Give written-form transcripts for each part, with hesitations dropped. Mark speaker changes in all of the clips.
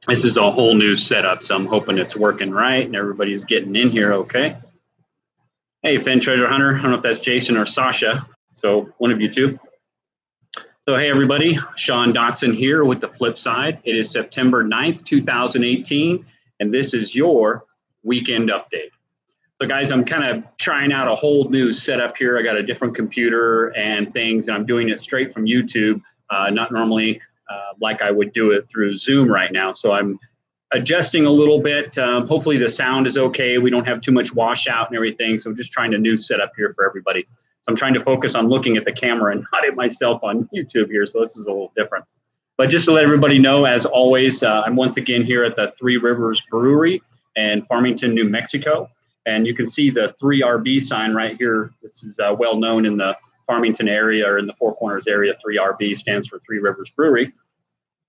Speaker 1: This is a whole new setup, so I'm hoping it's working right and everybody's getting in here okay. Hey, Fenn Treasure Hunter. I don't know if that's Jason or Sasha, so one of you two. So hey, everybody. Sean Dotson here with the flip side. It is September 9th, 2018, and this is your weekend update. So guys, I'm kind of trying out a whole new setup here. I got a different computer and things, and I'm doing it straight from YouTube, not normally like I would do it through Zoom right now. So I'm adjusting a little bit. Hopefully the sound is okay. We don't have too much washout and everything. So I'm just trying a new setup here for everybody. So I'm trying to focus on looking at the camera and not at myself on YouTube here. So this is a little different. But just to let everybody know, as always, I'm once again here at the Three Rivers Brewery in Farmington, New Mexico. And you can see the 3RB sign right here. This is well known in the Farmington area or in the Four Corners area. 3RB stands for Three Rivers Brewery.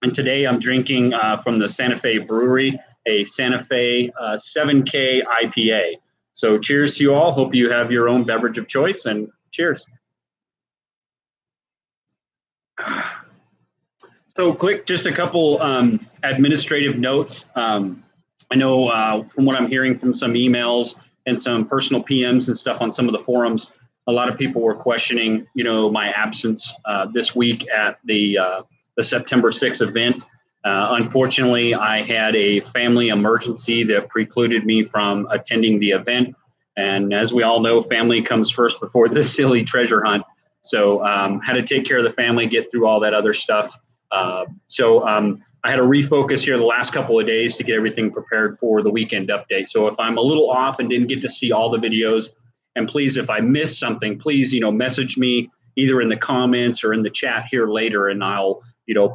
Speaker 1: And today I'm drinking from the Santa Fe Brewery, a Santa Fe 7K IPA. So cheers to you all. Hope you have your own beverage of choice, and cheers. So quick, just a couple administrative notes. I know from what I'm hearing from some emails and some personal PMs and stuff on some of the forums, a lot of people were questioning, my absence this week at the September 6th event. Unfortunately, I had a family emergency that precluded me from attending the event. And as we all know, family comes first before this silly treasure hunt. So had to take care of the family, get through all that other stuff. So I had to refocus here the last couple of days to get everything prepared for the weekend update. So if I'm a little off and didn't get to see all the videos, and please, if I missed something, please, message me either in the comments or in the chat here later, and I'll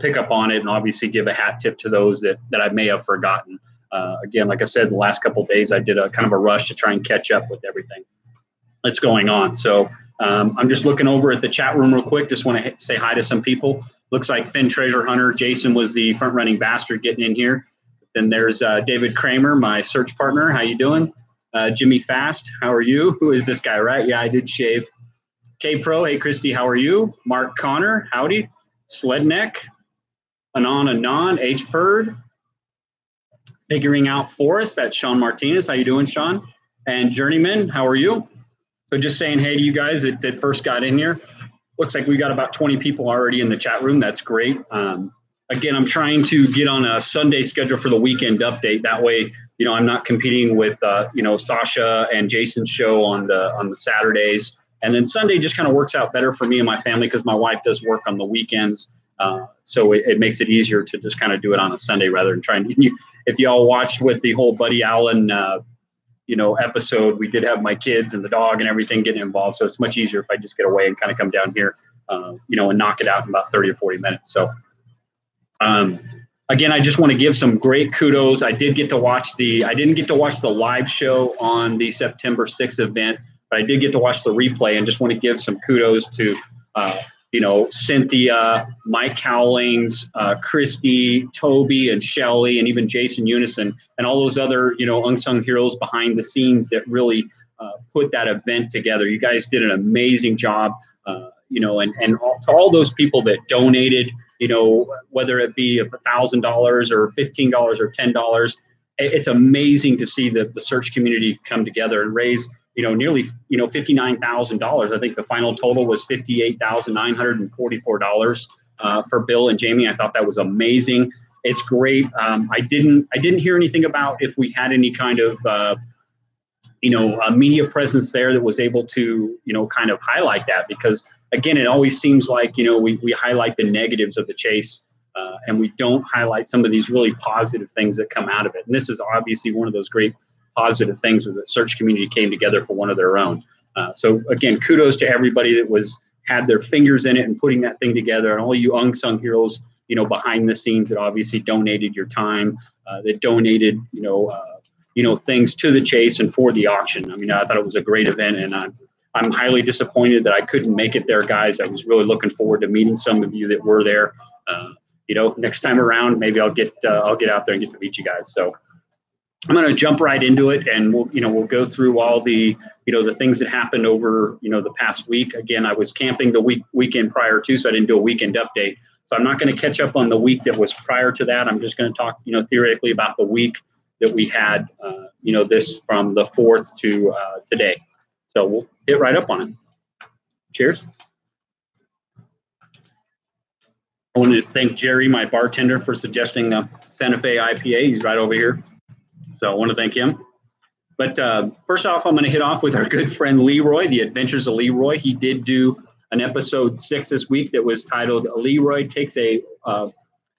Speaker 1: pick up on it and obviously give a hat tip to those that I may have forgotten. Again, like I said, the last couple of days, I did a kind of a rush to try and catch up with everything that's going on. So I'm just looking over at the chat room real quick. Just want to say hi to some people. Looks like Fenn Treasure Hunter. Jason was the front running bastard getting in here. Then there's David Kramer, my search partner. How you doing? Jimmy Fast, how are you? Who is this guy, right? Yeah, I did shave. K-Pro, hey, Christy, how are you? Mark Connor, howdy. Sledneck, Anon, H-Bird, Figuring Out Forrest, that's Sean Martinez. How you doing, Sean? And Journeyman, how are you? So just saying hey to you guys that first got in here. Looks like we got about 20 people already in the chat room. That's great. Again, I'm trying to get on a Sunday schedule for the weekend update. That way, I'm not competing with, Sasha and Jason's show on the Saturdays. And then Sunday just kind of works out better for me and my family because my wife does work on the weekends. So it makes it easier to just kind of do it on a Sunday rather than trying to, if y'all watched with the whole Buddy Allen, episode, we did have my kids and the dog and everything getting involved. So it's much easier if I just get away and kind of come down here, and knock it out in about 30 or 40 minutes. So, again, I just want to give some great kudos. I didn't get to watch the live show on the September 6th event, but I did get to watch the replay and just want to give some kudos to, Cynthia, Mike Cowlings, Christy, Toby, and Shelly, and even Jason Unison, and all those other, unsung heroes behind the scenes that really put that event together. You guys did an amazing job, and to all those people that donated, whether it be $1,000 or $15 or $10, it's amazing to see the search community come together and raise nearly, $59,000. I think the final total was $58,944 for Bill and Jamie. I thought that was amazing. It's great. I didn't hear anything about if we had any kind of, a media presence there that was able to, kind of highlight that, because again, it always seems like, we highlight the negatives of the chase and we don't highlight some of these really positive things that come out of it. And this is obviously one of those great positive things where the search community came together for one of their own. So again, kudos to everybody that had their fingers in it and putting that thing together, and all you unsung heroes, behind the scenes that obviously donated your time, that donated, things to the chase and for the auction. I mean, I thought it was a great event, and I'm highly disappointed that I couldn't make it there, guys. I was really looking forward to meeting some of you that were there. Next time around, maybe I'll get out there and get to meet you guys. So I'm going to jump right into it, and we'll go through all the the things that happened over the past week. Again, I was camping the weekend prior to, so I didn't do a weekend update. So I'm not going to catch up on the week that was prior to that. I'm just going to talk, theoretically about the week that we had, this from the 4th to today. So we'll hit right up on it. Cheers. I want to thank Jerry, my bartender, for suggesting the Santa Fe IPA. He's right over here. So I want to thank him. But first off, I'm going to hit off with our good friend Leroy, The Adventures of Leroy. He did do an episode 6 this week that was titled "Leroy Takes a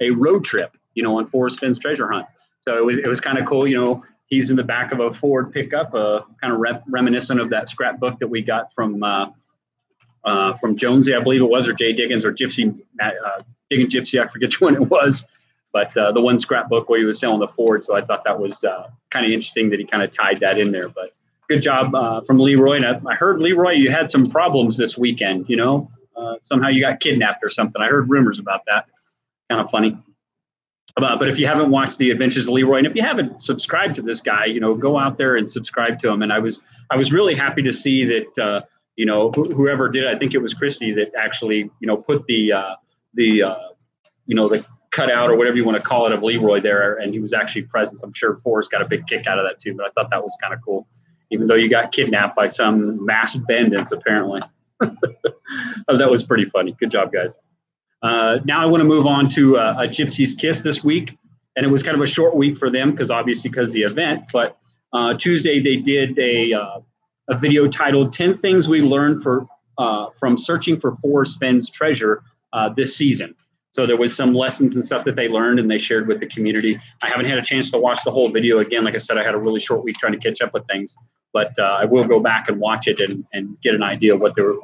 Speaker 1: Road Trip," on Forrest Fenn's treasure hunt. So it was kind of cool. He's in the back of a Ford pickup, kind of reminiscent of that scrapbook that we got from Jonesy, I believe it was, or Jay Diggins, or Gypsy, Diggin' Gypsy, I forget which one it was. But the one scrapbook where he was selling the Ford. So I thought that was kind of interesting that he kind of tied that in there. But good job from Leroy. And I heard, Leroy, you had some problems this weekend, somehow you got kidnapped or something. I heard rumors about that. Kind of funny. But if you haven't watched The Adventures of Leroy, and if you haven't subscribed to this guy, go out there and subscribe to him. And I was really happy to see that, whoever did, I think it was Christy that actually, put the cutout or whatever you want to call it of Leroy there, and he was actually present. I'm sure Forrest got a big kick out of that too, but I thought that was kind of cool, even though you got kidnapped by some mass bandits apparently. That was pretty funny. Good job, guys. Now I want to move on to a Gypsy's Kiss this week, and it was kind of a short week for them because of the event, but Tuesday they did a video titled 10 Things We Learned from Searching for Forrest Fenn's Treasure this season. So there was some lessons and stuff that they learned and they shared with the community. I haven't had a chance to watch the whole video. Again, like I said, I had a really short week trying to catch up with things, but I will go back and watch it and get an idea of what they were,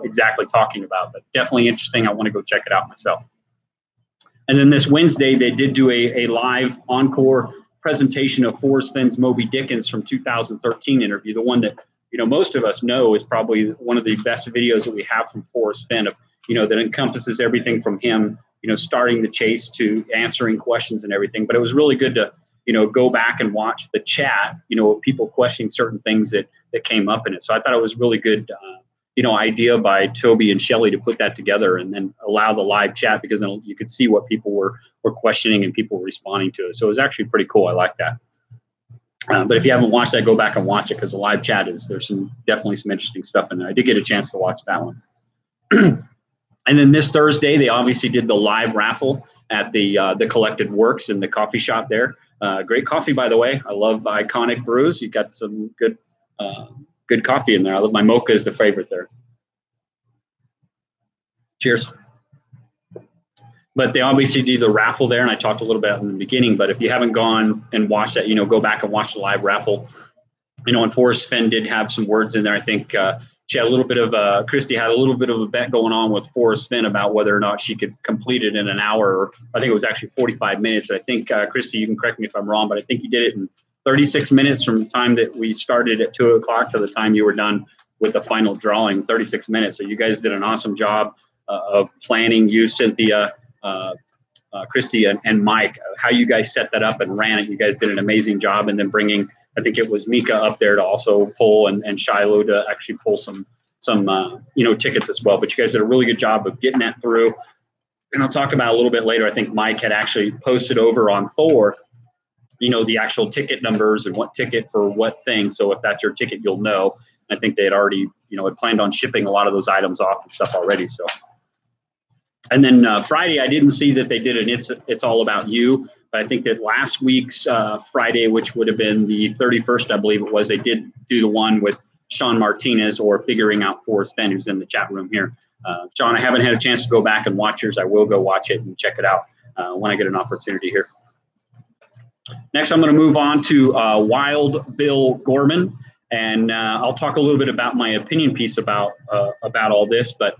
Speaker 1: exactly talking about. But definitely interesting. I want to go check it out myself. And then this Wednesday, they did do a live encore presentation of Forrest Fenn's Moby Dickens from 2013 interview, the one that, most of us know is probably one of the best videos that we have from Forrest Fenn, of, that encompasses everything from him, starting the chase to answering questions and everything. But it was really good to, go back and watch the chat, people questioning certain things that came up in it. So I thought it was really good, idea by Toby and Shelley to put that together and then allow the live chat, because then you could see what people were questioning and people were responding to it. So it was actually pretty cool. I like that. But if you haven't watched that, go back and watch it, because the live chat there's definitely some interesting stuff in there. I did get a chance to watch that one. And then this Thursday, they obviously did the live raffle at the Collected Works in the coffee shop there. Great coffee, by the way. I love Iconic Brews. You got some good coffee in there. I love my mocha is the favorite there. Cheers. But they obviously do the raffle there, and I talked a little bit in the beginning. But if you haven't gone and watched that, go back and watch the live raffle. And Forrest Fenn did have some words in there. I think she had a little bit of Christy had a little bit of a bet going on with Forrest Fenn about whether or not she could complete it in an hour, or I think it was actually 45 minutes. I think, Christy, you can correct me if I'm wrong, but I think you did it in 36 minutes from the time that we started at 2 o'clock to the time you were done with the final drawing, 36 minutes. So you guys did an awesome job of planning. You, Cynthia, Christy, and Mike, how you guys set that up and ran it. You guys did an amazing job. And then bringing, I think it was Mika up there to also pull, and Shiloh to actually pull some tickets as well. But you guys did a really good job of getting that through. And I'll talk about a little bit later. I think Mike had actually posted over on Thor, the actual ticket numbers and what ticket for what thing. So if that's your ticket, you'll know. I think they had already, had planned on shipping a lot of those items off and stuff already. So, and then Friday, I didn't see that they did an It's All About You. But I think that last week's Friday, which would have been the 31st, I believe it was, they did do the one with Sean Martinez, or Figuring Out Forrest Fenn, who's in the chat room here. Sean, I haven't had a chance to go back and watch yours. I will go watch it and check it out when I get an opportunity here. Next, I'm going to move on to Wild Bill Gorman, and I'll talk a little bit about my opinion piece about all this. But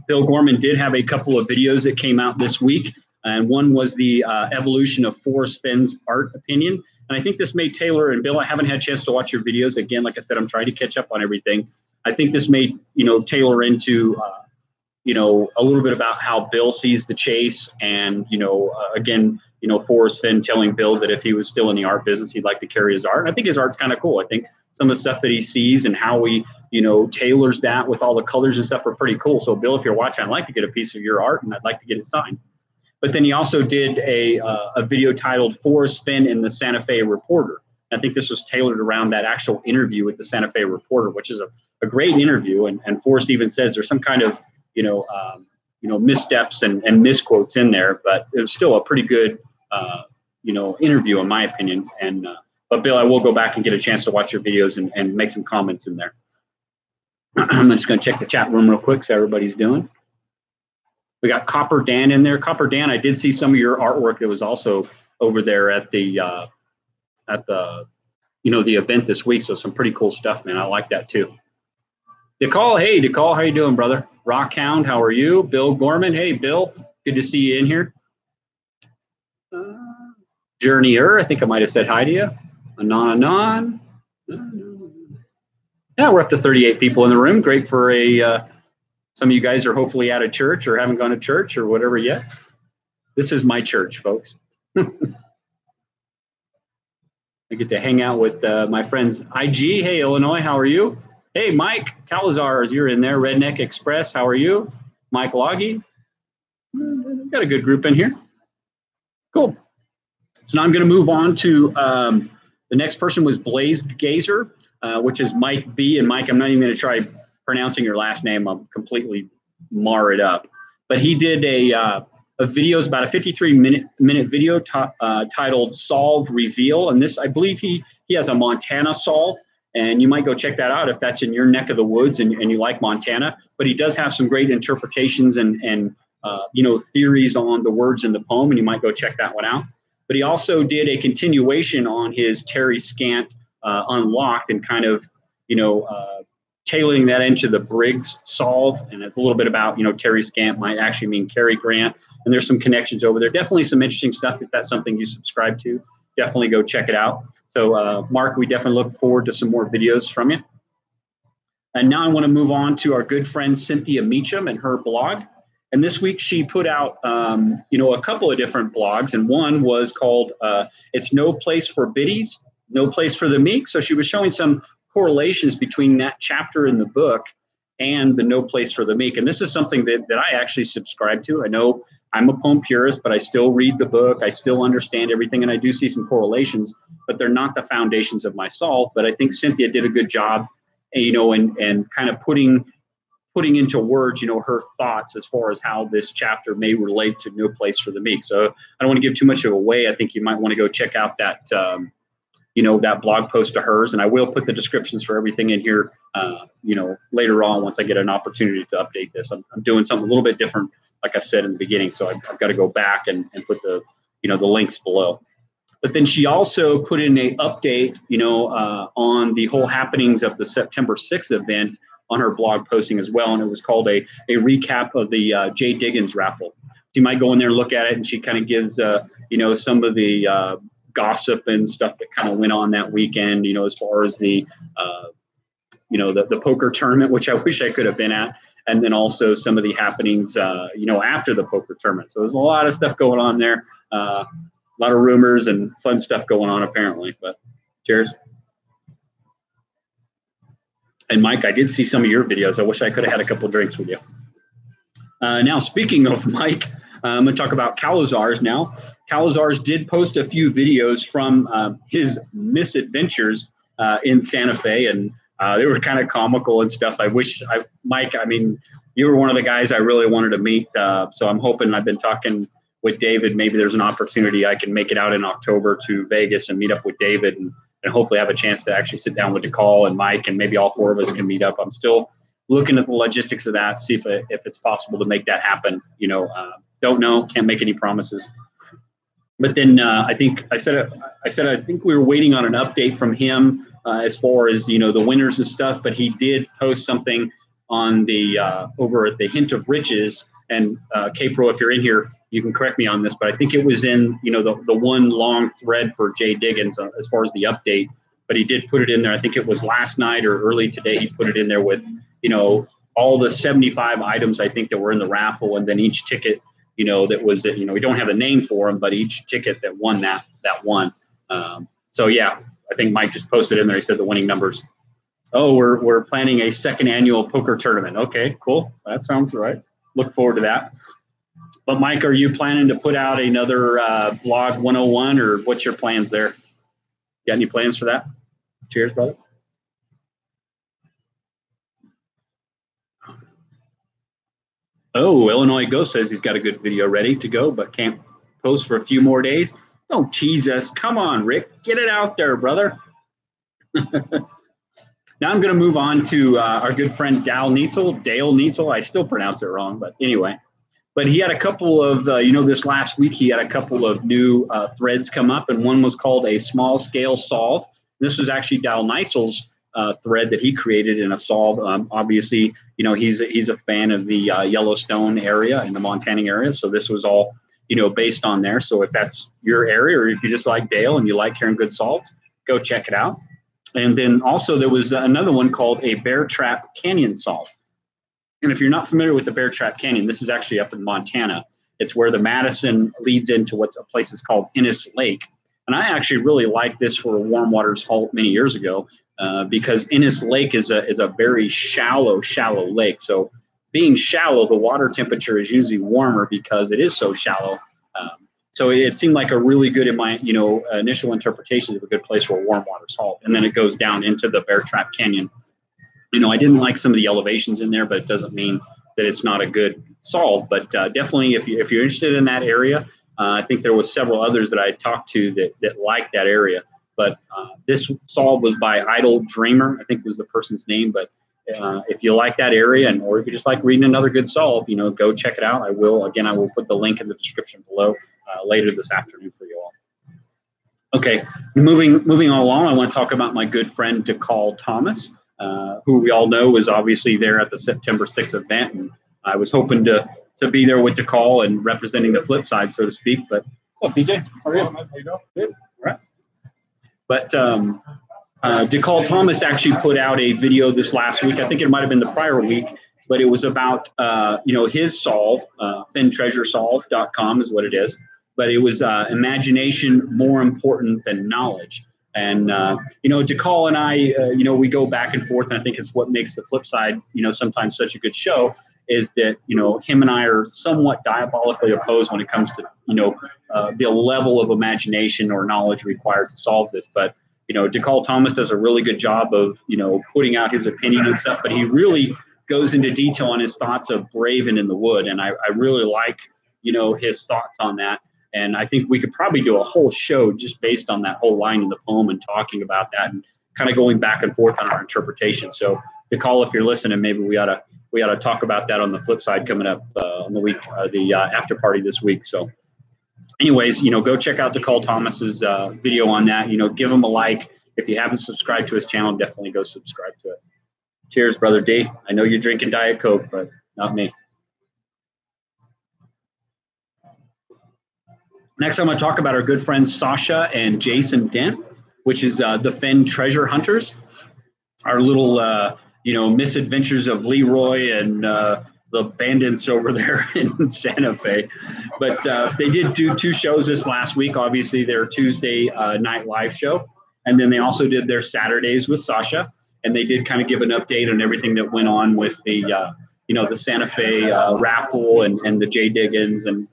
Speaker 1: Bill Gorman did have a couple of videos that came out this week. And one was the evolution of Forrest Fenn's art opinion. And I think this may tailor, and Bill, I haven't had a chance to watch your videos. Again, like I said, I'm trying to catch up on everything. I think this may, tailor into, a little bit about how Bill sees the chase. And, again, Forrest Fenn telling Bill that if he was still in the art business, he'd like to carry his art. And I think his art's kind of cool. I think some of the stuff that he sees and how he, tailors that with all the colors and stuff are pretty cool. So, Bill, if you're watching, I'd like to get a piece of your art, and I'd like to get it signed. But then he also did a video titled Forrest Fenn and the Santa Fe Reporter. I think this was tailored around that actual interview with the Santa Fe Reporter, which is a great interview. And Forrest even says there's some kind of, missteps and misquotes in there, but it was still a pretty good, interview in my opinion. And, but Bill, I will go back and get a chance to watch your videos and make some comments in there. I'm just going to check the chat room real quick, so everybody's doing. We got Copper Dan in there. Copper Dan, I did see some of your artwork that was also over there at the the event this week. So some pretty cool stuff, man. I like that too. DeCall, hey DeCall, how you doing, brother? Rockhound, how are you? Bill Gorman, hey Bill, good to see you in here. Journeyer, I think I might have said hi to you. Anon. Yeah, we're up to 38 people in the room. Great for some of you guys are hopefully out of church or haven't gone to church or whatever yet. This is my church, folks. I get to hang out with my friends. IG, hey Illinois, how are you? Hey Mike Calazars, you're in there. Redneck Express, how are you? Mike Loggy. Got a good group in here. Cool. So now I'm going to move on to the next person was Blaze Gazer, which is Mike B. And Mike, I'm not even going to try pronouncing your last name. I'll completely mar it up. But he did a video, it's about a 53-minute video titled Solve Reveal. And this, I believe he has a Montana solve. And you might go check that out if that's in your neck of the woods and you like Montana. But he does have some great interpretations and theories on the words in the poem, and you might go check that one out. But he also did a continuation on his Terry Scant Unlocked and kind of, tailoring that into the Briggs solve. And it's a little bit about, Terry Scant might actually mean Cary Grant. And there's some connections over there. Definitely some interesting stuff. If that's something you subscribe to, definitely go check it out. So, Mark, we definitely look forward to some more videos from you. And now I want to move on to our good friend Cynthia Meacham and her blog. And this week she put out, a couple of different blogs. And one was called It's No Place for Biddies, No Place for the Meek. So she was showing some correlations between that chapter in the book and the No Place for the Meek. And this is something that I actually subscribe to. I know I'm a poem purist, but I still read the book. I still understand everything, and I do see some correlations, but they're not the foundations of my solve. But I think Cynthia did a good job, and kind of putting into words, her thoughts as far as how this chapter may relate to No Place for the Meek. So I don't want to give too much of away. I think you might want to go check out that, that blog post of hers, and I will put the descriptions for everything in here, later on once I get an opportunity to update this. I'm doing something a little bit different, like I said in the beginning, so I've got to go back and put the, the links below. But then she also put in a update, on the whole happenings of the September 6th event on her blog posting as well, and it was called a recap of the Jay Diggins raffle. You might go in there and look at it, and she kind of gives, some of the gossip and stuff that kind of went on that weekend, as far as the, the poker tournament, which I wish I could have been at. And then also some of the happenings, after the poker tournament. So there's a lot of stuff going on there, a lot of rumors and fun stuff going on apparently. But cheers. And Mike, I did see some of your videos. I wish I could have had a couple of drinks with you. Now, speaking of Mike, I'm going to talk about Calazars now. Calazars did post a few videos from his misadventures in Santa Fe, and they were kind of comical and stuff. Mike, you were one of the guys I really wanted to meet. So I'm hoping, I've been talking with David, maybe there's an opportunity I can make it out in October to Vegas and meet up with David and hopefully have a chance to actually sit down with DeCall and Mike, and maybe all four of us can meet up. I'm still looking at the logistics of that, see if it's possible to make that happen. Don't know, can't make any promises. But then I think we were waiting on an update from him as far as, the winners and stuff, but he did post something on the over at the Hint of Riches. And K-Pro, if you're in here, you can correct me on this, but I think it was in, the one long thread for Jay Diggins as far as the update, but he did put it in there. I think it was last night or early today. He put it in there with, all the 75 items, I think, that were in the raffle. And then each ticket, that was, we don't have a name for them, but each ticket that won that won. So yeah, I think Mike just posted in there. He said the winning numbers. Oh, we're planning a second annual poker tournament. Okay, cool. That sounds right. Look forward to that. But Mike, are you planning to put out another blog 101, or what's your plans there? Got any plans for that? Cheers, brother. Oh, Illinois Ghost says he's got a good video ready to go, but can't post for a few more days. Don't tease us. Come on, Rick. Get it out there, brother. Now I'm going to move on to our good friend Dale Neitzel. I still pronounce it wrong, but anyway. But he had a couple of, this last week, he had a couple of new threads come up, and one was called a small scale solve. This was actually Dale Neitzel's thread that he created in a solve. Obviously, he's a fan of the Yellowstone area and the Montana area. So this was all, based on there. So if that's your area, or if you just like Dale and you like hearing good solves, go check it out. And then also there was another one called a Bear Trap Canyon solve. And if you're not familiar with the Bear Trap Canyon, this is actually up in Montana. It's where the Madison leads into what a place is called Innis Lake. And I actually really liked this for a warm waters halt many years ago because Innis Lake is a very shallow lake. So being shallow, the water temperature is usually warmer because it is so shallow. So it seemed like a really good, in my initial interpretation, of a good place for a warm waters halt. And then it goes down into the Bear Trap Canyon. I didn't like some of the elevations in there, but it doesn't mean that it's not a good solve. But definitely, if you're interested in that area, I think there was several others that I talked to that liked that area. But this solve was by Idle Dreamer, I think was the person's name. But if you like that area, or if you just like reading another good solve, go check it out. I will put the link in the description below later this afternoon for you all. Okay, moving on along, I want to talk about my good friend DeCall Thomas, who we all know was obviously there at the September 6th event. And I was hoping to be there with DeCall and representing the flip side, so to speak. But, BJ, how are you? How you doing? Good. All right. But DeCall Thomas actually put out a video this last week. I think it might have been the prior week, but it was about, his solve, FennTreasureSolve.com is what it is. But it was imagination more important than knowledge. And, DeCall and I, we go back and forth. And I think it's what makes the flip side, sometimes such a good show is that, him and I are somewhat diabolically opposed when it comes to, the level of imagination or knowledge required to solve this. But, DeCall Thomas does a really good job of, putting out his opinion and stuff. But he really goes into detail on his thoughts of Braven in the Wood. And I really like, his thoughts on that. And I think we could probably do a whole show just based on that whole line in the poem and talking about that and kind of going back and forth on our interpretation. So, DeCall, if you're listening, maybe we ought to talk about that on the flip side coming up on the week, the after party this week. So, anyways, go check out DeCall Thomas's video on that. Give him a like. If you haven't subscribed to his channel, definitely go subscribe to it. Cheers, brother D. I know you're drinking Diet Coke, but not me. Next, I'm going to talk about our good friends Sasha and Jason Dent, which is the Fenn Treasure Hunters, our little, misadventures of Leroy and the bandits over there in Santa Fe. But they did do 2 shows this last week. Obviously, their Tuesday night live show, and then they also did their Saturdays with Sasha, and they did kind of give an update on everything that went on with the, the Santa Fe raffle and the Jay Diggins and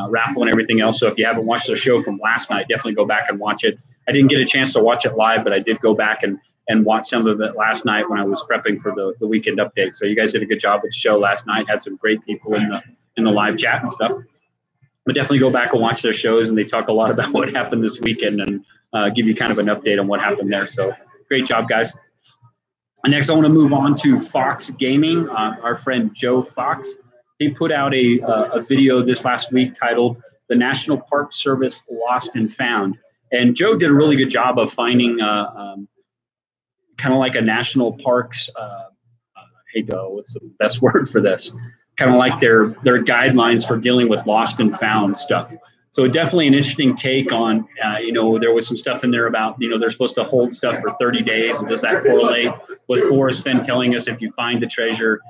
Speaker 1: raffle and everything else. So if you haven't watched the show from last night, definitely go back and watch it. I didn't get a chance to watch it live, but I did go back and watch some of it last night when I was prepping for the weekend update. So you guys did a good job with the show last night. Had some great people in the live chat and stuff. But definitely go back and watch their shows, and they talk a lot about what happened this weekend and give you kind of an update on what happened there. So great job, guys. And next, I want to move on to Fox Gaming. Our friend Joe Fox. He put out a video this last week titled "The National Park Service Lost and Found." And Joe did a really good job of finding kind of like a national parks, what's the best word for this? Kind of like their guidelines for dealing with lost and found stuff. So definitely an interesting take on, there was some stuff in there about, they're supposed to hold stuff for 30 days. And does that correlate with Forrest Fenn telling us if you find the treasure,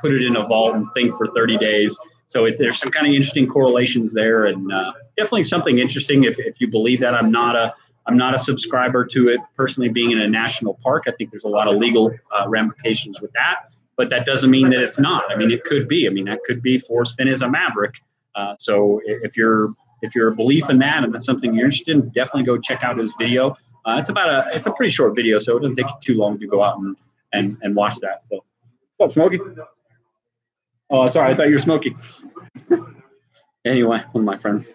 Speaker 1: put it in a vault and think for 30 days. So there's some kind of interesting correlations there, and definitely something interesting if you believe that. I'm not a subscriber to it personally being in a national park. I think there's a lot of legal ramifications with that. but that doesn't mean that it's not. I mean, it could be. I mean, that could be Forrest Fenn is a maverick. So if you're a belief in that and that's something you're interested in, definitely go check out his video. It's a pretty short video, so it doesn't take you too long to go out and watch that. So, what's up, Smokey? Oh, sorry, I thought you were Smokey. Anyway, one of my friends.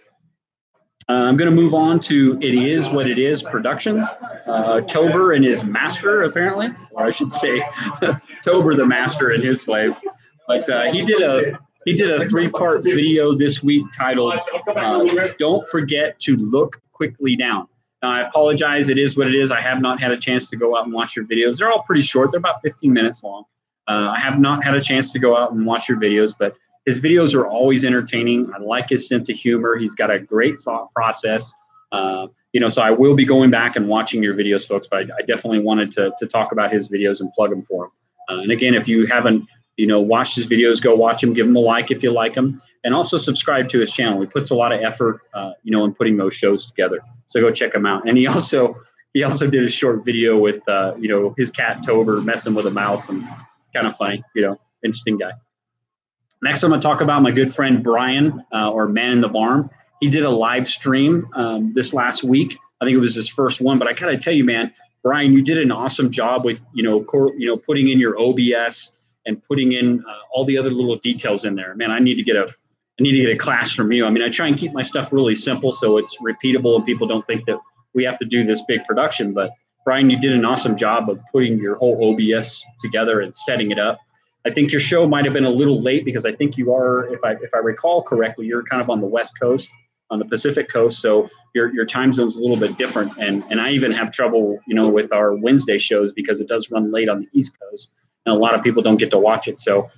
Speaker 1: I'm going to move on to It Is What It Is Productions. Tober and his master, apparently, or I should say, Tober the master and his slave. But he did a 3-part video this week titled "Don't Forget to Look Quickly Down." Now, I apologize. It is what it is. I have not had a chance to go out and watch your videos. They're all pretty short. They're about 15 minutes long. I have not had a chance to go out and watch your videos, but his videos are always entertaining. I like his sense of humor. He's got a great thought process. So I will be going back and watching your videos, folks, but I definitely wanted to talk about his videos and plug them for him. And again, if you haven't, watched his videos, go watch them, give him a like if you like them, and also subscribe to his channel. He puts a lot of effort, in putting those shows together. So go check him out. And he also did a short video with, his cat Tober messing with a mouse, and kind of funny, interesting guy. Next, I'm going to talk about my good friend Brian, or Man in the Barn. He did a live stream this last week. I think it was his first one, but I gotta tell you, man, Brian, you did an awesome job with putting in your OBS and putting in all the other little details in there. Man, I need to get a class from you. I mean, I try and keep my stuff really simple so it's repeatable and people don't think that we have to do this big production. But Brian, you did an awesome job of putting your whole OBS together and setting it up. I think your show might have been a little late because I think you are, if I recall correctly, you're kind of on the West Coast, on the Pacific Coast, so your time zone's a little bit different. And I even have trouble, with our Wednesday shows because it does run late on the East Coast, and a lot of people don't get to watch it. So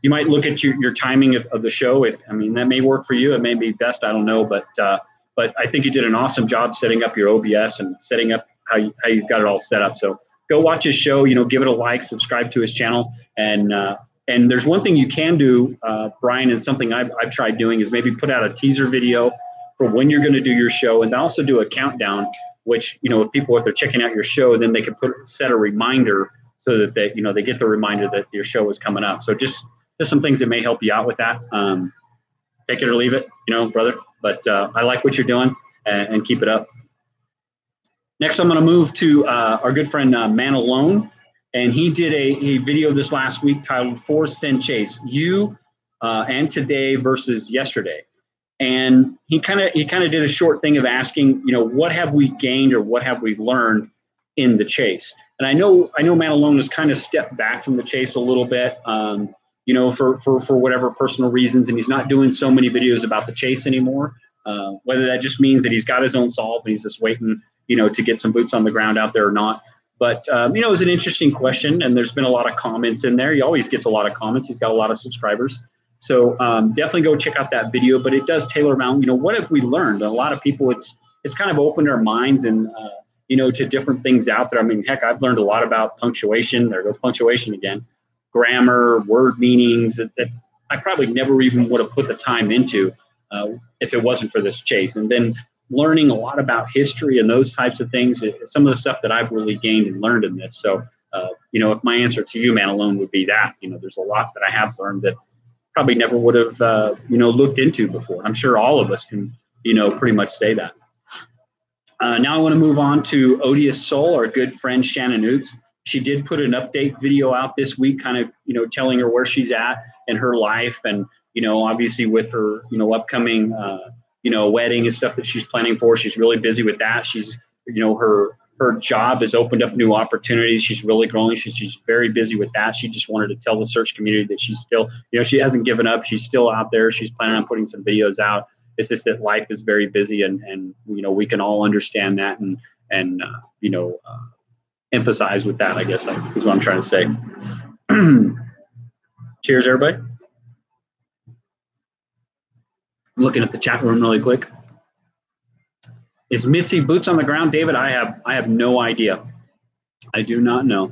Speaker 1: you might look at your timing of the show. That may work for you. It may be best. I don't know, but I think you did an awesome job setting up your OBS and setting up how you've got it all set up. So go watch his show. Give it a like, subscribe to his channel. And there's one thing you can do, Brian, and something I've tried doing is maybe put out a teaser video for when you're going to do your show, and then also do a countdown, which, if they're checking out your show, then they can set a reminder so that they get the reminder that your show is coming up. So just some things that may help you out with that. Take it or leave it, brother. But I like what you're doing, and keep it up. Next, I'm going to move to our good friend Man Alone. And he did a video this last week titled Forrest Fenn Chase, You and Today versus Yesterday. And he kind of did a short thing of asking, what have we gained or what have we learned in the chase? And I know Man Alone has kind of stepped back from the chase a little bit, for whatever personal reasons, and he's not doing so many videos about the chase anymore. Whether that just means that he's got his own solve and he's just waiting, to get some boots on the ground out there or not. But, it was an interesting question, and there's been a lot of comments in there. He always gets a lot of comments. He's got a lot of subscribers. So definitely go check out that video. But it does tailor around, what have we learned? A lot of people, it's kind of opened our minds and, to different things out there. I mean, heck, I've learned a lot about punctuation. There goes punctuation again. Grammar, word meanings that I probably never even would have put the time into if it wasn't for this chase. And then learning a lot about history and those types of things, some of the stuff that I've really gained and learned in this. So, if my answer to you, Man Alone, would be that, there's a lot that I have learned that probably never would have, looked into before. I'm sure all of us can, pretty much say that. Now I want to move on to Odious Soul, our good friend Shannon Oots. She did put an update video out this week, kind of, telling her where she's at in her life. And, obviously with her, upcoming, wedding and stuff that she's planning for. She's really busy with that. She's, her job has opened up new opportunities. She's really growing. She's very busy with that. She just wanted to tell the search community that she's still, she hasn't given up. She's still out there. She's planning on putting some videos out. It's just that life is very busy, and we can all understand that and emphasize with that, I guess, is what I'm trying to say. Cheers, everybody. I'm looking at the chat room really quick. Is Mitzi boots on the ground, David? I have no idea. I do not know.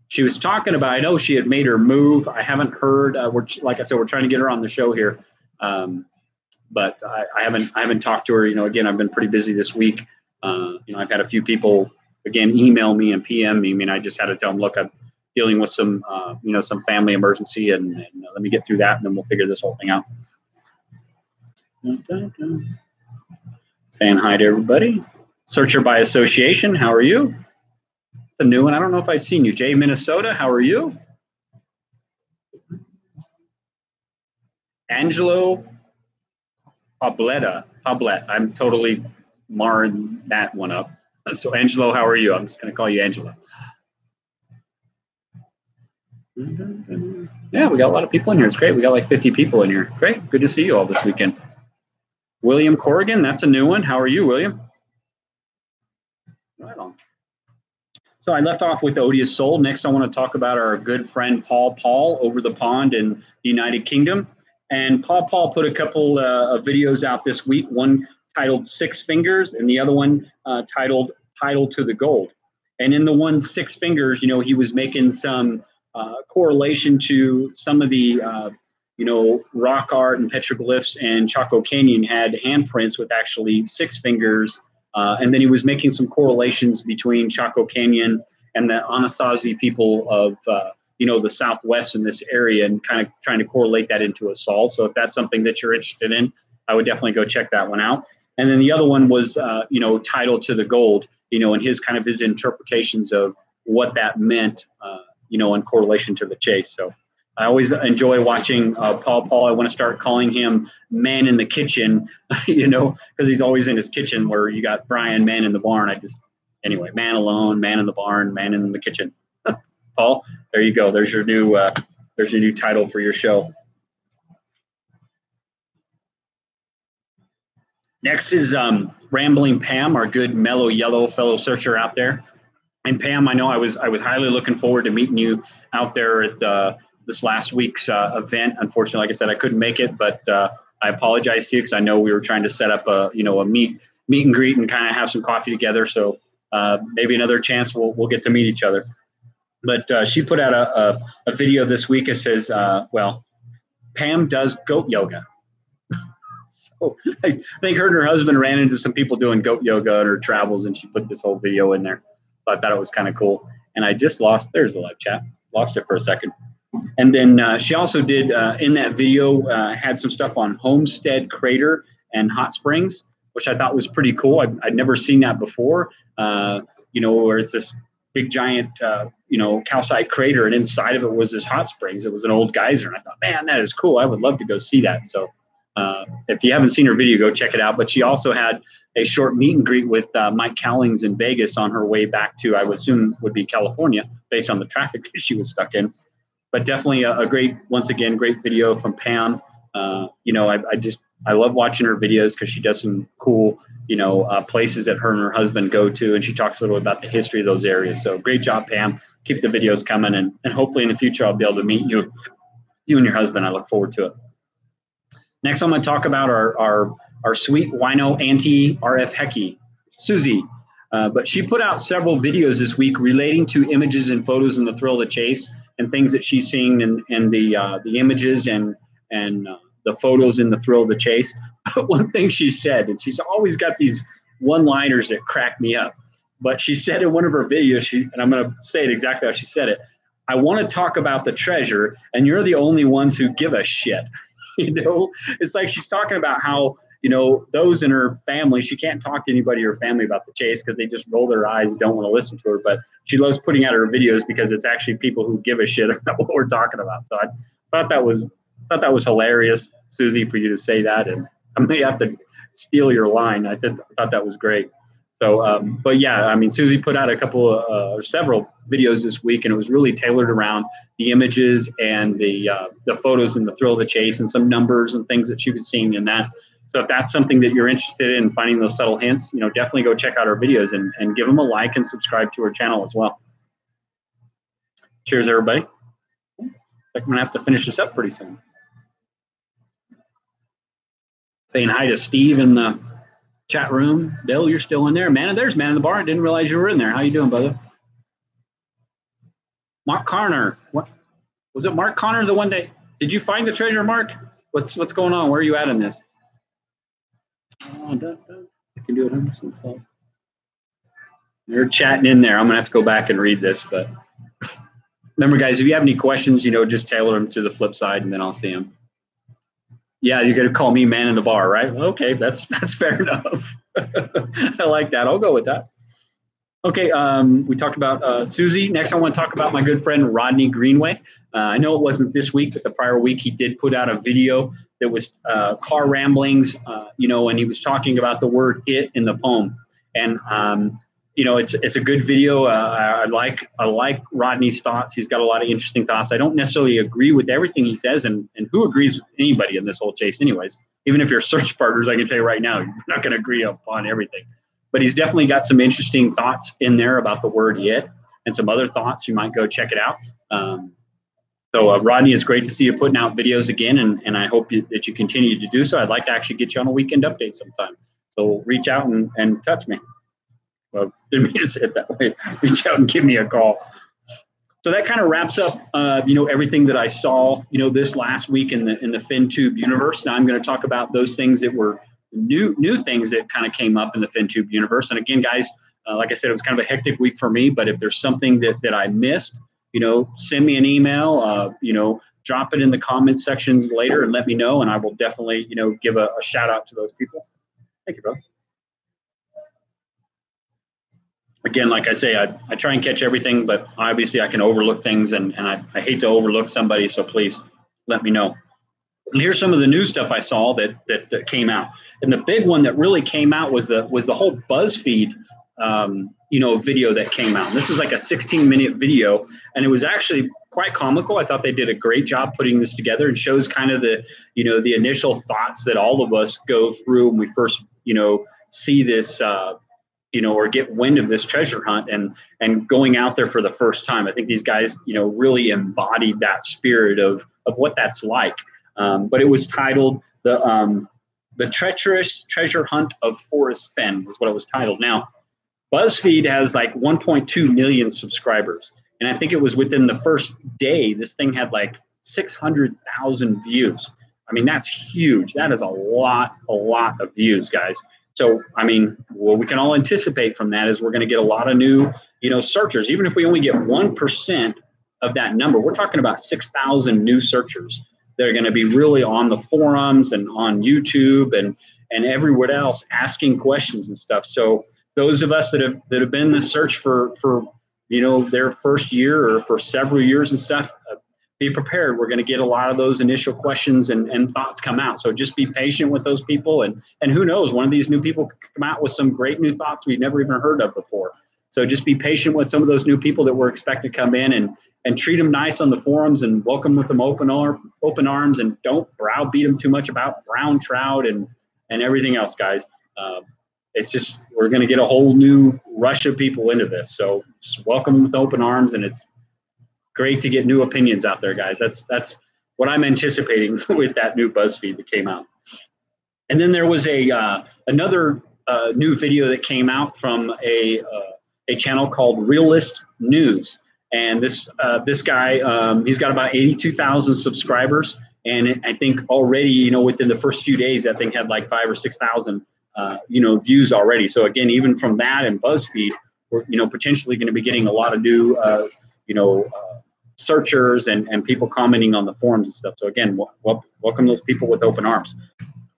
Speaker 1: She was talking about, I know she had made her move. I haven't heard. Like I said, we're trying to get her on the show here, but I haven't talked to her. Again, I've been pretty busy this week. I've had a few people again email me and PM me. I mean, I just had to tell them, look, dealing with some, some family emergency, and let me get through that, and then we'll figure this whole thing out. Saying hi to everybody. Searcher by association, how are you? It's a new one. I don't know if I've seen you. Jay, Minnesota, how are you? Angelo Pabletta. I'm totally marring that one up. So Angelo, how are you? I'm just going to call you Angelo. Yeah, we got a lot of people in here. It's great. We got like 50 people in here. Great. Good to see you all this weekend. William Corrigan, that's a new one. How are you, William? Right on. So I left off with Odious Soul. Next, I want to talk about our good friend Paul over the pond in the United Kingdom. And Paul put a couple of videos out this week, one titled Six Fingers and the other one titled Title to the Gold. And in the one Six Fingers, he was making some correlation to some of the, rock art and petroglyphs, and Chaco Canyon had handprints with actually six fingers. And then he was making some correlations between Chaco Canyon and the Anasazi people of, the Southwest in this area, and kind of trying to correlate that into a sol. So if that's something that you're interested in, I would definitely go check that one out. And then the other one was, Title to the Gold, and his interpretations of what that meant, in correlation to the chase. So I always enjoy watching Paul. I want to start calling him Man in the Kitchen, because he's always in his kitchen, where you got Brian, Man in the Barn. Anyway, Man Alone, Man in the Barn, Man in the Kitchen. Paul, there you go. There's your new title for your show. Next is Rambling Pam, our good mellow yellow fellow searcher out there. And Pam, I know I was highly looking forward to meeting you out there at this last week's event. Unfortunately, like I said, I couldn't make it, but I apologize to you, because I know we were trying to set up a meet and greet and kind of have some coffee together. So maybe another chance we'll get to meet each other. But she put out a video this week. It says, Pam does goat yoga. So I think her and her husband ran into some people doing goat yoga on her travels, and she put this whole video in there. So I thought it was kind of cool. And I just there's the live chat. Lost it for a second. And then she also did, in that video, had some stuff on Homestead Crater and Hot Springs, which I thought was pretty cool. I'd never seen that before, where it's this big giant, calcite crater, and inside of it was this hot springs. It was an old geyser. And I thought, man, that is cool. I would love to go see that. So if you haven't seen her video, go check it out. But she also had a short meet and greet with Mike Cowlings in Vegas on her way back to, I would assume, would be California, based on the traffic that she was stuck in. But definitely a great video from Pam. I love watching her videos, because she does some cool, places that her and her husband go to, and she talks a little about the history of those areas. So great job, Pam. Keep the videos coming, and hopefully in the future I'll be able to meet you and your husband. I look forward to it. Next, I'm going to talk about our sweet wino auntie, RF Hecky, Susie. But she put out several videos this week relating to images and photos in the thrill of the chase, and things that she's seeing in the images and the photos in the thrill of the chase. But one thing she said, and she's always got these one-liners that crack me up, but she said in one of her videos, and I'm going to say it exactly how she said it, I want to talk about the treasure, and you're the only ones who give a shit. It's like she's talking about how, those in her family, she can't talk to anybody in her family about the chase, because they just roll their eyes and don't want to listen to her. But she loves putting out her videos, because it's actually people who give a shit about what we're talking about. So I thought that was hilarious, Susie, for you to say that. And I may have to steal your line. I thought that was great. So, but yeah, I mean, Susie put out several videos this week, and it was really tailored around the images and the photos in the thrill of the chase, and some numbers and things that she was seeing in that. So if that's something that you're interested in, finding those subtle hints, definitely go check out our videos and give them a like and subscribe to our channel as well. Cheers, everybody. I think I'm going to have to finish this up pretty soon. Saying hi to Steve in the chat room. Bill, you're still in there. There's Man in the Bar. I didn't realize you were in there. How you doing, brother? Mark Connor. What was it? Mark Connor the one day? Did you find the treasure, Mark? What's going on? Where are you at in this? I can do it. So you're chatting in there. I'm gonna have to go back and read this, but Remember, guys, if you have any questions, just tailor them to the flip side, and then I'll see them. Yeah, you're gonna call me man in the bar, right? Okay, that's fair enough. I like that. I'll go with that. Okay, we talked about Susie. Next, I want to talk about my good friend Rodney Greenway. I know it wasn't this week, but the prior week he did put out a video that was car ramblings, and he was talking about the word "it" in the poem. And it's a good video. I like Rodney's thoughts. He's got a lot of interesting thoughts. I don't necessarily agree with everything he says, and who agrees with anybody in this whole chase, anyways? Even if you're search partners, I can tell you right now, you're not going to agree upon everything. But he's definitely got some interesting thoughts in there about the word "it" and some other thoughts. You might go check it out. So Rodney, it's great to see you putting out videos again, and I hope that you continue to do so. I'd like to actually get you on a weekend update sometime. So reach out and touch me. Well, didn't mean to say it that way. Reach out and give me a call. So that kind of wraps up, everything that I saw, this last week in the FinTube universe. Now I'm going to talk about those things that were new things that kind of came up in the FinTube universe. And again, guys, like I said, it was kind of a hectic week for me, but if there's something that I missed, send me an email, drop it in the comment sections later and let me know. And I will definitely, give a shout out to those people. Thank you, bro. Again, like I say, I try and catch everything, but obviously I can overlook things and I hate to overlook somebody. So please let me know. And here's some of the new stuff I saw that came out. And the big one that really came out was the whole BuzzFeed, video that came out. And this was like a 16-minute video, and it was actually quite comical. I thought they did a great job putting this together, and shows kind of the initial thoughts that all of us go through when we first, see this, or get wind of this treasure hunt and going out there for the first time. I think these guys, really embodied that spirit of what that's like. But it was titled The Treacherous Treasure Hunt of Forrest Fenn was what it was titled. Now, BuzzFeed has like 1.2 million subscribers. And I think it was within the first day, this thing had like 600,000 views. I mean, that's huge. That is a lot of views, guys. So, I mean, what we can all anticipate from that is we're going to get a lot of new, searchers. Even if we only get 1% of that number, we're talking about 6,000 new searchers that are going to be really on the forums and on YouTube and everywhere else asking questions and stuff. So those of us that have been in the search for their first year or for several years and stuff, be prepared. We're going to get a lot of those initial questions and thoughts come out. So just be patient with those people. And who knows, one of these new people could come out with some great new thoughts we've never even heard of before. So just be patient with some of those new people that we're expecting to come in and treat them nice on the forums and welcome with them open arms, and don't browbeat them too much about brown trout and everything else, guys. It's just, we're going to get a whole new rush of people into this. So just welcome them with open arms, and it's great to get new opinions out there, guys. That's what I'm anticipating with that new BuzzFeed that came out. And then there was another new video that came out from a channel called Realist News. And this guy, he's got about 82,000 subscribers. And I think already, within the first few days, that thing had like 5,000 or 6,000, views already. So again, even from that and BuzzFeed, we're, potentially going to be getting a lot of new, searchers and people commenting on the forums and stuff. So again, welcome those people with open arms.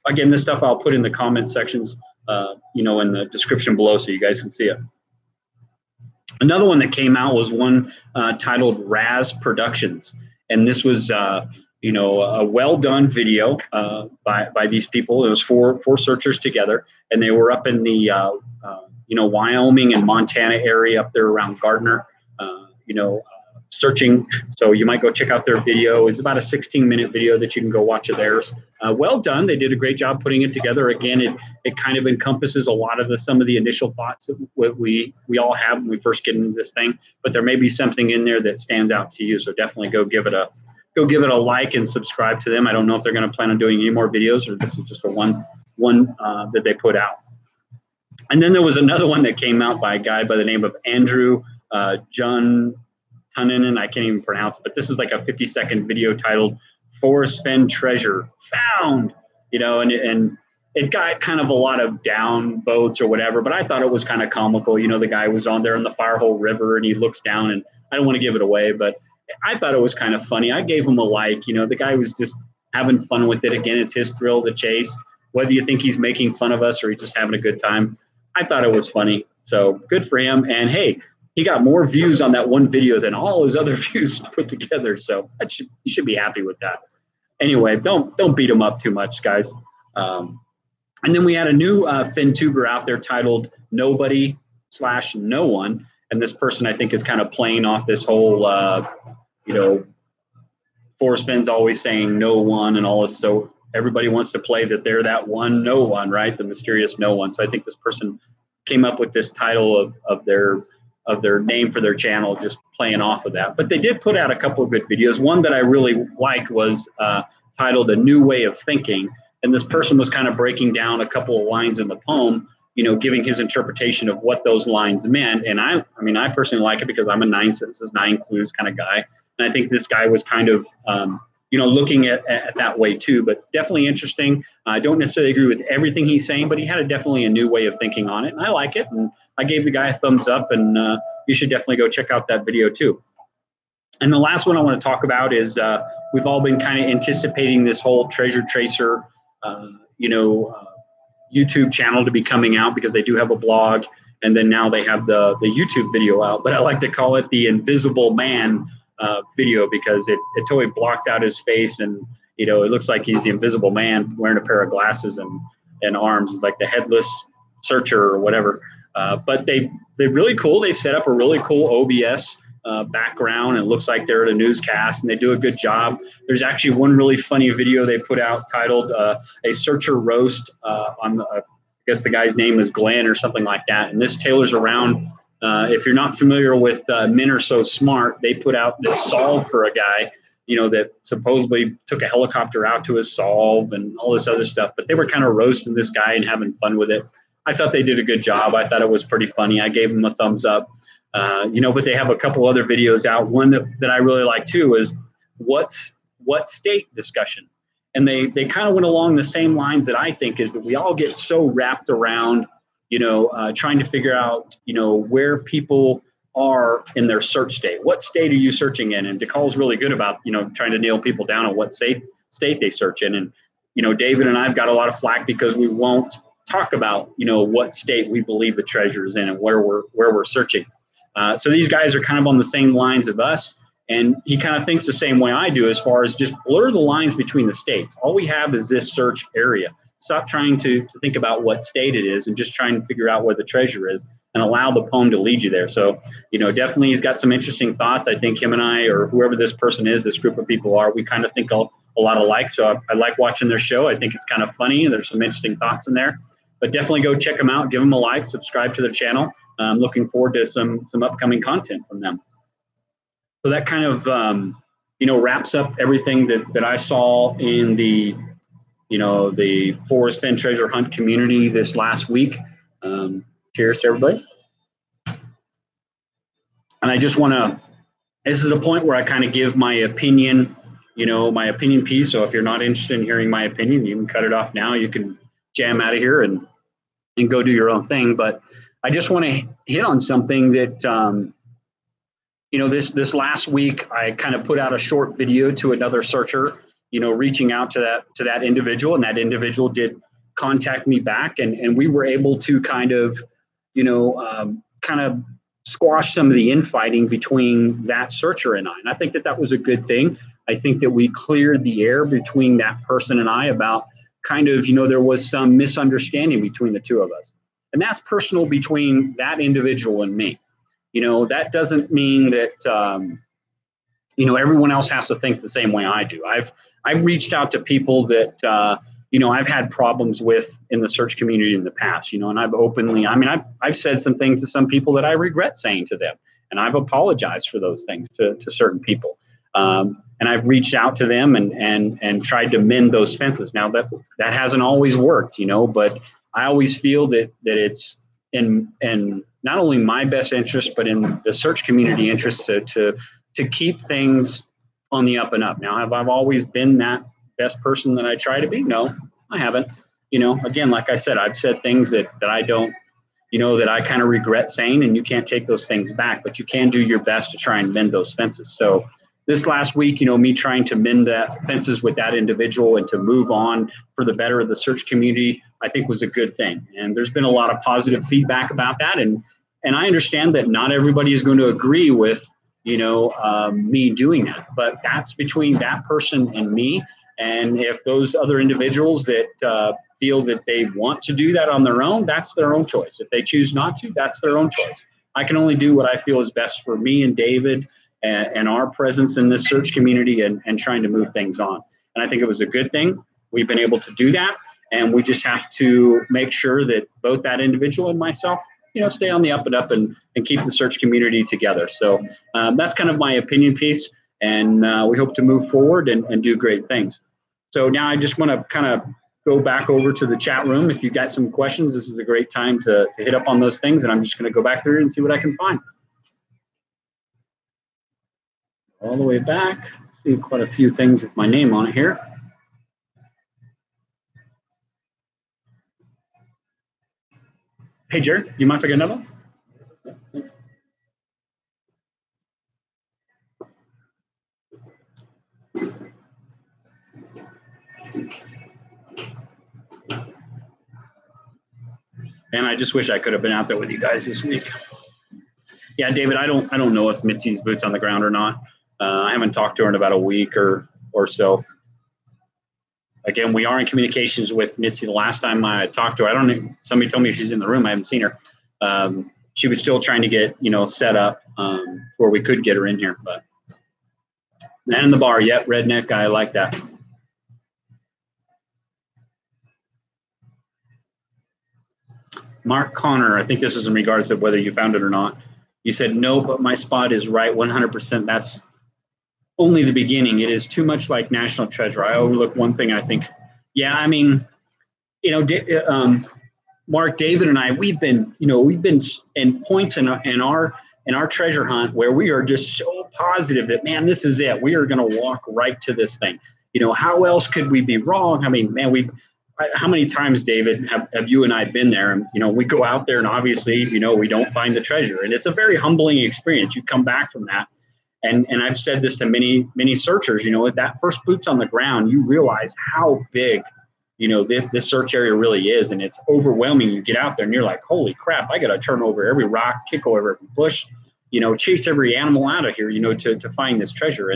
Speaker 1: Again, this stuff I'll put in the comment sections, in the description below so you guys can see it. Another one that came out was one titled Raz Productions. And this was, a well-done video by these people. It was four searchers together, and they were up in the, Wyoming and Montana area up there around Gardner, searching. So you might go check out their video. It's about a 16-minute video that you can go watch of theirs. Well done. They did a great job putting it together. Again, it kind of encompasses a lot of some of the initial thoughts that we all have when we first get into this thing, but there may be something in there that stands out to you. So definitely go give it a like and subscribe to them. I don't know if they're going to plan on doing any more videos, or this is just a one that they put out. And then there was another one that came out by a guy by the name of Andrew John Tunnen, I can't even pronounce it, but this is like a 50-second video titled Forrest Fenn Treasure Found, and it got kind of a lot of down votes or whatever, but I thought it was kind of comical. The guy was on there in the Firehole River and he looks down, and I don't want to give it away, but I thought it was kind of funny. I gave him a like. The guy was just having fun with it. Again, it's his thrill of the chase. Whether you think he's making fun of us or he's just having a good time, I thought it was funny. So good for him. And hey, he got more views on that one video than all his other views put together. So you should be happy with that. Anyway, don't beat him up too much, guys. And then we had a new Finn tuber out there titled Nobody/No One. And this person, I think, is kind of playing off this whole, Forrest Fenn's always saying no one and all this. So everybody wants to play that they're that one, no one, right? The mysterious no one. So I think this person came up with this title of their name for their channel, just playing off of that. But they did put out a couple of good videos. One that I really liked was titled A New Way of Thinking. And this person was kind of breaking down a couple of lines in the poem, giving his interpretation of what those lines meant. And I personally like it because I'm a 9 sentences, 9 clues kind of guy. And I think this guy was kind of, looking at that way too, but definitely interesting. I don't necessarily agree with everything he's saying, but he had definitely a new way of thinking on it. And I like it. And I gave the guy a thumbs up, and you should definitely go check out that video too. And the last one I want to talk about is we've all been kind of anticipating this whole treasure tracer, YouTube channel to be coming out, because they do have a blog, and then now they have the YouTube video out. But I like to call it the Invisible Man video, because it totally blocks out his face, and it looks like he's the Invisible Man wearing a pair of glasses and arms. It's like the headless searcher or whatever. But they're really cool. They've set up a really cool OBS background, and it looks like they're at a newscast, and they do a good job. There's actually one really funny video they put out titled A Searcher Roast on I guess the guy's name is Glenn or something like that. And this tailors around, if you're not familiar with Men Are So Smart, they put out this solve for a guy, that supposedly took a helicopter out to his solve and all this other stuff. But they were kind of roasting this guy and having fun with it. I thought they did a good job. I thought it was pretty funny. I gave them a thumbs up. But they have a couple other videos out. One that I really like too is what state discussion. And they kind of went along the same lines that I think is that we all get so wrapped around, trying to figure out, where people are in their search state. What state are you searching in? And DeCall's really good about, trying to nail people down on what state they search in. And, David and I've got a lot of flack because we won't talk about, what state we believe the treasure is in and where we're searching. So these guys are kind of on the same lines of us, and he kind of thinks the same way I do as far as just blur the lines between the states. All we have is this search area. Stop trying to think about what state it is and just trying to figure out where the treasure is, and allow the poem to lead you there. So, definitely he's got some interesting thoughts. I think him and I, or whoever this person is, this group of people are, we kind of think a lot alike. So I like watching their show. I think it's kind of funny. There's some interesting thoughts in there. But definitely go check them out, give them a like, subscribe to their channel. I'm looking forward to some upcoming content from them. So that kind of, wraps up everything that I saw in the Forrest Fenn treasure hunt community this last week. Cheers to everybody. And I just want to, this is a point where I kind of give my opinion, my opinion piece. So if you're not interested in hearing my opinion, you can cut it off now. You can jam out of here and go do your own thing. But I just want to hit on something that, this last week, I kind of put out a short video to another searcher, reaching out to that individual, and that individual did contact me back, and we were able to kind of squash some of the infighting between that searcher and I. And I think that was a good thing. I think that we cleared the air between that person and I about kind of, there was some misunderstanding between the two of us. And that's personal between that individual and me. That doesn't mean that, everyone else has to think the same way I do. I've reached out to people that, I've had problems with in the search community in the past, and I've openly, I've said some things to some people that I regret saying to them, and I've apologized for those things to certain people. And I've reached out to them and tried to mend those fences. Now that hasn't always worked, but I always feel that it's in not only my best interest, but in the search community interest to keep things on the up and up. Now, have I always been that best person that I try to be? No, I haven't. Again, like I said, I've said things that I don't, that I kind of regret saying, and you can't take those things back, but you can do your best to try and mend those fences. So, this last week, me trying to mend the fences with that individual and to move on for the better of the search community, I think was a good thing. And there's been a lot of positive feedback about that. And I understand that not everybody is going to agree with, me doing that, but that's between that person and me. And if those other individuals that feel that they want to do that on their own, that's their own choice. If they choose not to, that's their own choice. I can only do what I feel is best for me and David and our presence in this search community and trying to move things on. And I think it was a good thing. We've been able to do that. And we just have to make sure that both that individual and myself, stay on the up and up and keep the search community together. So that's kind of my opinion piece. And we hope to move forward and do great things. So now I just want to kind of go back over to the chat room. If you've got some questions, this is a great time to hit up on those things. And I'm just going to go back through and see what I can find. All the way back, see quite a few things with my name on it here. Hey, Jared, you mind if I get another one? Yeah, and I just wish I could have been out there with you guys this week. Yeah, David, I don't know if Mitzi's boots on the ground or not. I haven't talked to her in about a week or so. Again, we are in communications with Mitzi. The last time I talked to her, I don't know, somebody told me she's in the room. I haven't seen her. She was still trying to get, set up where we could get her in here. But man in the bar, yep, redneck guy, I like that. Mark Connor, I think this is in regards to whether you found it or not. You said, no, but my spot is right 100%. That's only the beginning. It is too much like National Treasure. I overlook one thing, I think. Yeah, I mean, Mark, David, and I, we've been in points in our treasure hunt where we are just so positive that, man, this is it. We are going to walk right to this thing. How else could we be wrong? I mean, man, how many times, David, have you and I been there? And, we go out there and obviously, we don't find the treasure. And it's a very humbling experience. You come back from that. And I've said this to many, many searchers, with that first boots on the ground, you realize how big, this search area really is. And it's overwhelming. You get out there and you're like, holy crap, I got to turn over every rock, kick over every bush, chase every animal out of here, to find this treasure.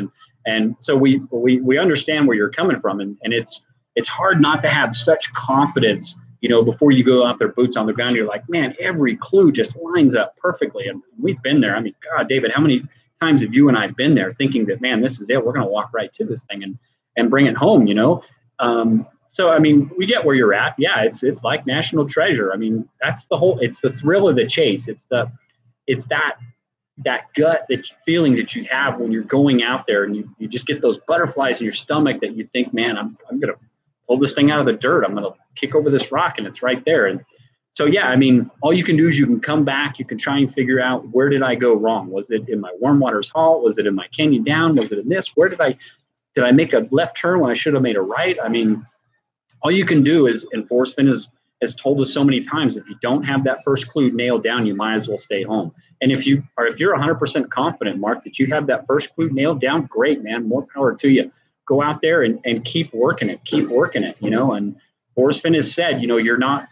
Speaker 1: And so we understand where you're coming from. And it's hard not to have such confidence, before you go out there, boots on the ground. You're like, man, every clue just lines up perfectly. And we've been there. I mean, God, David, how many times have you and I been there thinking that, man, this is it. We're going to walk right to this thing and bring it home, So, I mean, we get where you're at. Yeah, it's like National Treasure. I mean, that's it's the thrill of the chase. It's that gut, that feeling that you have when you're going out there and you just get those butterflies in your stomach that you think, man, I'm going to pull this thing out of the dirt. I'm going to kick over this rock and it's right there. And so, yeah, I mean, all you can do is you can come back. You can try and figure out, where did I go wrong? Was it in my warm waters halt? Was it in my canyon down? Was it in this? Where did I make a left turn when I should have made a right? I mean, all you can do is, and Forrest Fenn has told us so many times, if you don't have that first clue nailed down, you might as well stay home. And if you're 100% confident, Mark, that you have that first clue nailed down, great, man, more power to you. Go out there and keep working it, and Forrest Fenn has said, you're not,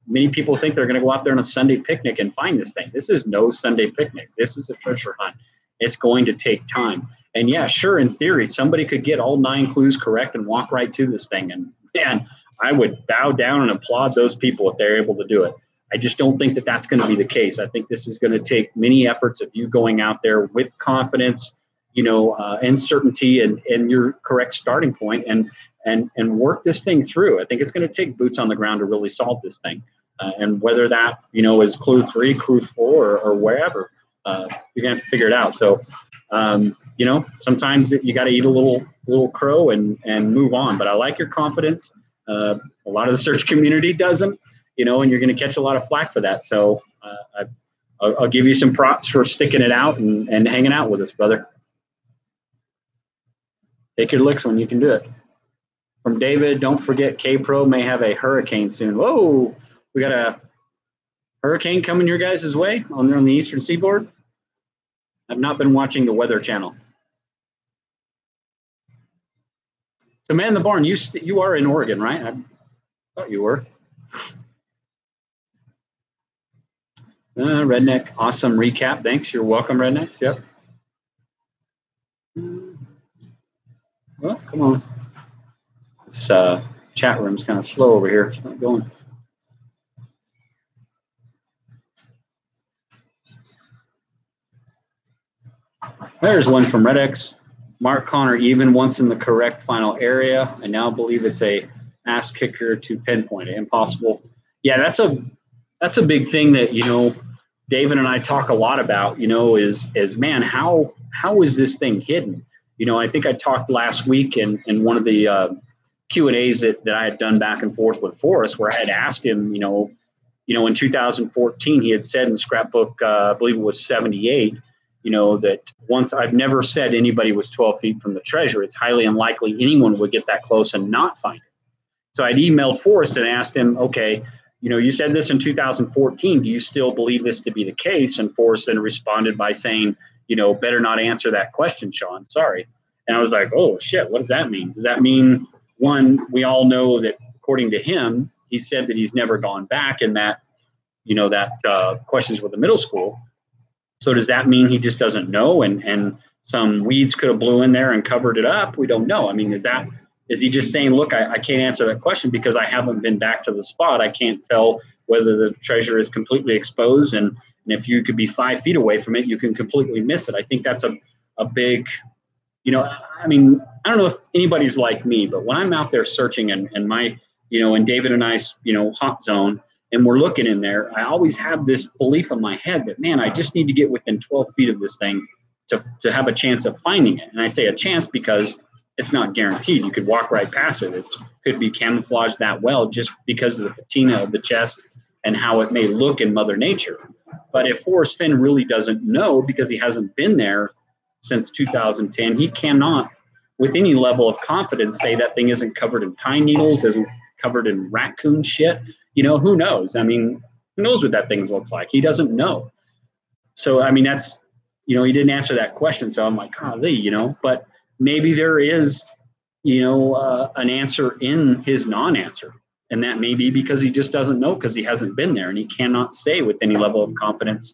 Speaker 1: many people think they're going to go out there on a Sunday picnic and find this thing. This is no Sunday picnic. This is a treasure hunt. It's going to take time. And yeah, sure, in theory, somebody could get all 9 clues correct and walk right to this thing. And man, I would bow down and applaud those people if they're able to do it. I just don't think that that's going to be the case. I think this is going to take many efforts of you going out there with confidence, and certainty and your correct starting point and work this thing through. I think it's going to take boots on the ground to really solve this thing. And whether that, is clue 3, clue 4, or wherever, you're going to have to figure it out. So, sometimes you got to eat a little crow and move on. But I like your confidence. A lot of the search community doesn't, and you're going to catch a lot of flack for that. So I'll give you some props for sticking it out and hanging out with us, brother. Take your licks when you can do it. From David, don't forget K-Pro may have a hurricane soon. Whoa, we got a hurricane coming your guys' way on the eastern seaboard? I've not been watching the Weather Channel. So Man in the Barn, you are in Oregon, right? I thought you were. Redneck, awesome recap. Thanks. You're welcome, Rednecks. Yep. Well, come on. This chat room's kind of slow over here. It's not going. There's one from Redx. Mark Connor even once in the correct final area. I now believe it's a ass kicker to pinpoint it. Impossible. Yeah, that's a big thing that, you know, David and I talk a lot about, you know, is man, how is this thing hidden? You know, I think I talked last week in one of the Q&As that I had done back and forth with Forrest, where I had asked him, you know, in 2014, he had said in scrapbook, I believe it was 78, you know, that once I've never said anybody was 12 feet from the treasure. It's highly unlikely anyone would get that close and not find it. So I'd emailed Forrest and asked him, okay, you know, you said this in 2014. Do you still believe this to be the case? And Forrest then responded by saying, you know, better not answer that question, Sean. Sorry. And I was like, oh, shit, what does that mean? Does that mean, one, we all know that according to him, he said that he's never gone back and that, you know, that questions with the middle school. So does that mean he just doesn't know and some weeds could have blew in there and covered it up? We don't know. I mean, is he just saying, look, I can't answer that question because I haven't been back to the spot. I can't tell whether the treasure is completely exposed. And if you could be 5 feet away from it, you can completely miss it. I think that's a big, you know, I mean, I don't know if anybody's like me, but when I'm out there searching and my, you know, and David and I's, you know, hot zone, and we're looking in there, I always have this belief in my head that, man, I just need to get within 12 feet of this thing to have a chance of finding it. And I say a chance because it's not guaranteed. You could walk right past it. It could be camouflaged that well just because of the patina of the chest and how it may look in Mother Nature. But if Forrest Fenn really doesn't know because he hasn't been there since 2010, he cannot, with any level of confidence, say that thing isn't covered in pine needles, isn't covered in raccoon shit. You know, who knows? I mean, who knows what that thing looks like? He doesn't know. So, I mean, that's, you know, he didn't answer that question. So I'm like, golly, you know, but maybe there is, you know, an answer in his non-answer. And that may be because he just doesn't know because he hasn't been there and he cannot say with any level of confidence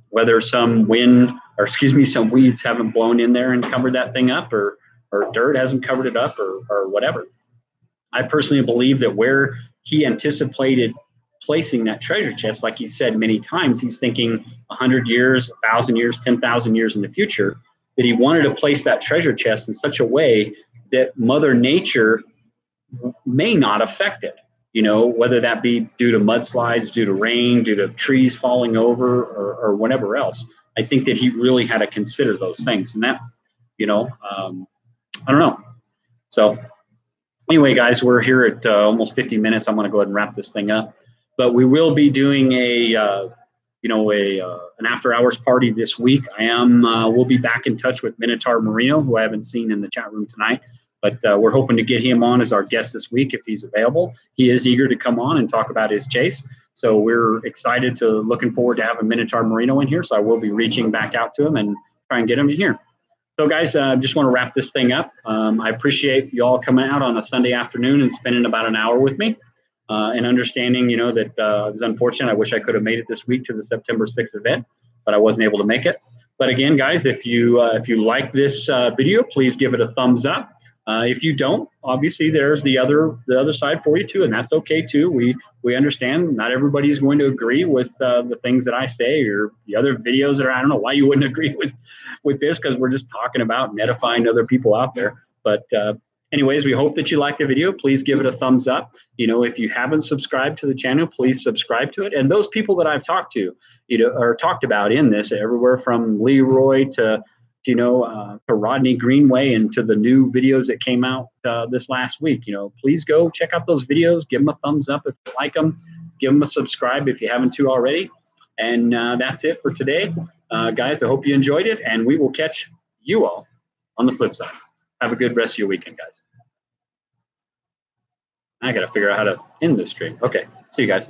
Speaker 1: whether some wind or, some weeds haven't blown in there and covered that thing up or dirt hasn't covered it up or whatever. I personally believe that where he anticipated placing that treasure chest, like he said many times, he's thinking 100 years, 1,000 years, 10,000 years in the future, that he wanted to place that treasure chest in such a way that Mother Nature may not affect it, you know, whether that be due to mudslides, due to rain, due to trees falling over or whatever else. I think that he really had to consider those things. And that, you know, I don't know. So anyway, guys, we're here at almost 50 minutes. I'm going to go ahead and wrap this thing up. But we will be doing an after hours party this week. We'll be back in touch with Minotaur Marino, who I haven't seen in the chat room tonight. But we're hoping to get him on as our guest this week if he's available. He is eager to come on and talk about his chase. So we're excited looking forward to having Minotaur Marino in here. So I will be reaching back out to him and try and get him in here. So, guys, I just want to wrap this thing up. I appreciate you all coming out on a Sunday afternoon and spending about an hour with me and understanding, you know, that it was unfortunate. I wish I could have made it this week to the September 6th event, but I wasn't able to make it. But again, guys, if you like this video, please give it a thumbs up. If you don't, obviously there's the other side for you too, and that's okay too. We understand not everybody's going to agree with the things that I say or the other videos that I don't know why you wouldn't agree with this, because we're just talking about and edifying other people out there. But anyways, we hope that you like the video. Please give it a thumbs up. You know, if you haven't subscribed to the channel, please subscribe to it. And those people that I've talked to, you know, or talked about in this, everywhere from Leroy to Rodney Greenway and to the new videos that came out this last week. You know, please go check out those videos. Give them a thumbs up if you like them. Give them a subscribe if you haven't to already. And that's it for today. Guys, I hope you enjoyed it, and we will catch you all on the flip side. Have a good rest of your weekend, guys. I got to figure out how to end this stream. Okay, see you guys.